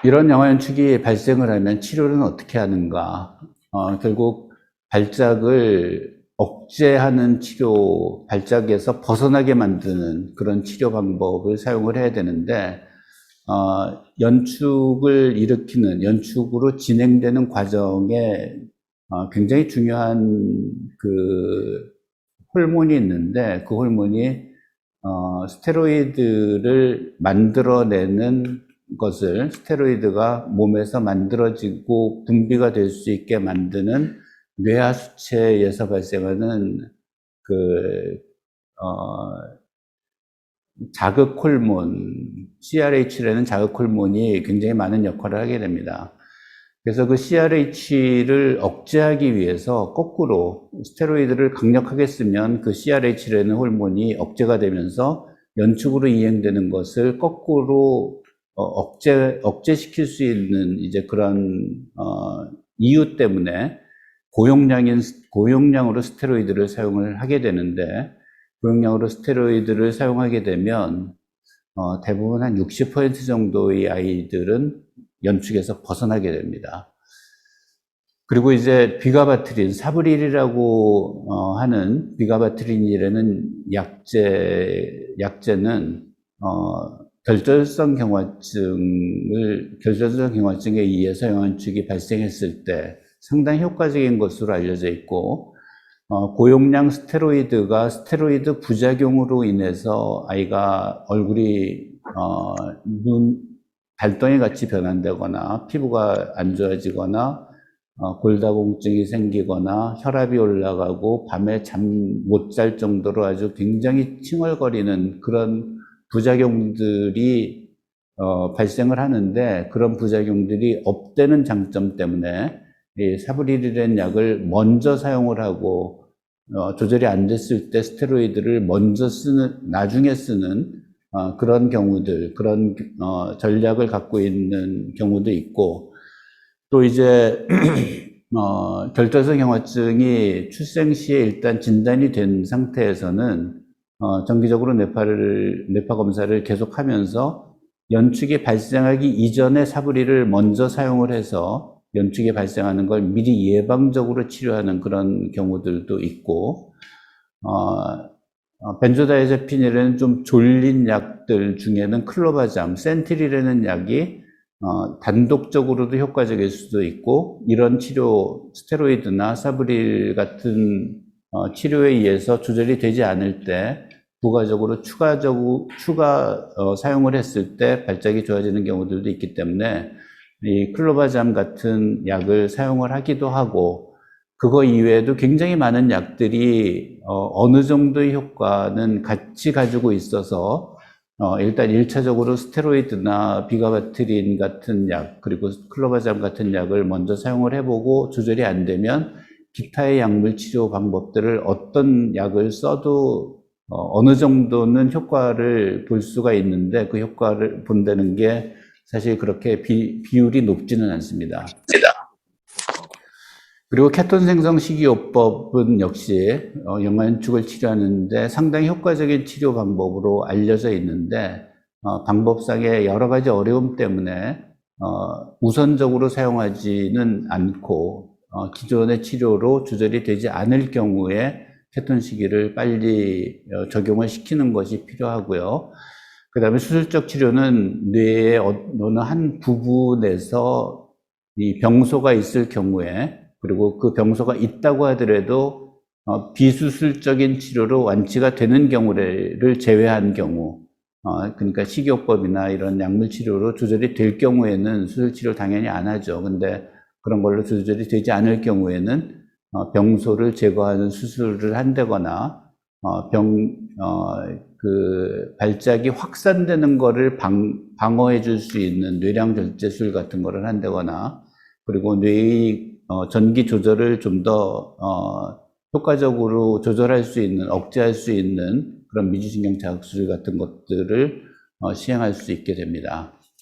이런 영화연축이 발생을 하면 치료는 어떻게 하는가? 결국 발작을 억제하는 치료, 발작에서 벗어나게 만드는 그런 치료 방법을 사용을 해야 되는데, 연축을 일으키는, 연축으로 진행되는 과정에 굉장히 중요한 그 호르몬이 있는데, 그 호르몬이 스테로이드를 만들어내는 것을, 스테로이드가 몸에서 만들어지고 분비가 될 수 있게 만드는 뇌하수체에서 발생하는 그 자극 호르몬, CRH라는 자극 호르몬이 굉장히 많은 역할을 하게 됩니다. 그래서 그 CRH를 억제하기 위해서 거꾸로 스테로이드를 강력하게 쓰면 그 CRH라는 호르몬이 억제가 되면서 연축으로 이행되는 것을 거꾸로 억제시킬 수 있는 이제 그런 이유 때문에 고용량으로 스테로이드를 사용을 하게 되는데, 고용량으로 스테로이드를 사용하게 되면 대부분 한 60% 정도의 아이들은 연축에서 벗어나게 됩니다. 그리고 이제 비가바트린, 사브릴이라고 하는 비가바트린이라는 약제는 결절성 경화증에 의해서 영양축이 발생했을 때 상당히 효과적인 것으로 알려져 있고, 고용량 스테로이드가 스테로이드 부작용으로 인해서 아이가 얼굴이 달덩이 같이 변한다거나 피부가 안 좋아지거나 골다공증이 생기거나 혈압이 올라가고 밤에 잠 못 잘 정도로 아주 굉장히 칭얼거리는 그런 부작용들이 발생을 하는데, 그런 부작용들이 없다는 장점 때문에 이 사브릴이라는 약을 먼저 사용을 하고 조절이 안 됐을 때 스테로이드를 먼저 나중에 쓰는 그런 경우들, 그런 전략을 갖고 있는 경우도 있고, 또 이제 결절성 경화증이 출생 시에 일단 진단이 된 상태에서는 정기적으로 뇌파 검사를 계속하면서 연축이 발생하기 이전에 사브릴을 먼저 사용을 해서 연축이 발생하는 걸 미리 예방적으로 치료하는 그런 경우들도 있고, 벤조다이아제핀이라는 좀 졸린 약들 중에는 클로바잠, 센트릴이라는 약이 단독적으로도 효과적일 수도 있고, 이런 치료, 스테로이드나 사브릴 같은 치료에 의해서 조절이 되지 않을 때 부가적으로 추가 사용을 했을 때 발작이 좋아지는 경우들도 있기 때문에 이 클로바잠 같은 약을 사용을 하기도 하고, 그거 이외에도 굉장히 많은 약들이 어느 정도의 효과는 같이 가지고 있어서 일단 1차적으로 스테로이드나 비가바트린 같은 약, 그리고 클로바잠 같은 약을 먼저 사용을 해보고 조절이 안 되면 기타의 약물 치료 방법들을 어떤 약을 써도 어느 정도는 효과를 볼 수가 있는데, 그 효과를 본다는 게 사실 그렇게 비율이 높지는 않습니다. 그리고 케톤 생성 식이요법은 역시 영양축을 치료하는데 상당히 효과적인 치료 방법으로 알려져 있는데, 방법상의 여러 가지 어려움 때문에 우선적으로 사용하지는 않고 기존의 치료로 조절이 되지 않을 경우에 케톤 식이를 빨리 적용을 시키는 것이 필요하고요. 그 다음에 수술적 치료는 뇌의 어느 한 부분에서 이 병소가 있을 경우에, 그리고 그 병소가 있다고 하더라도 비수술적인 치료로 완치가 되는 경우를 제외한 경우, 그러니까 식이요법이나 이런 약물 치료로 조절이 될 경우에는 수술 치료 당연히 안 하죠. 근데 그런 걸로 조절이 되지 않을 경우에는 병소를 제거하는 수술을 한다거나 발작이 확산되는 거를 방어해 줄 수 있는 뇌량 절제술 같은 거를 한다거나, 그리고 뇌의 전기 조절을 좀 더 효과적으로 조절할 수 있는, 억제할 수 있는 그런 미주신경 자극술 같은 것들을 시행할 수 있게 됩니다.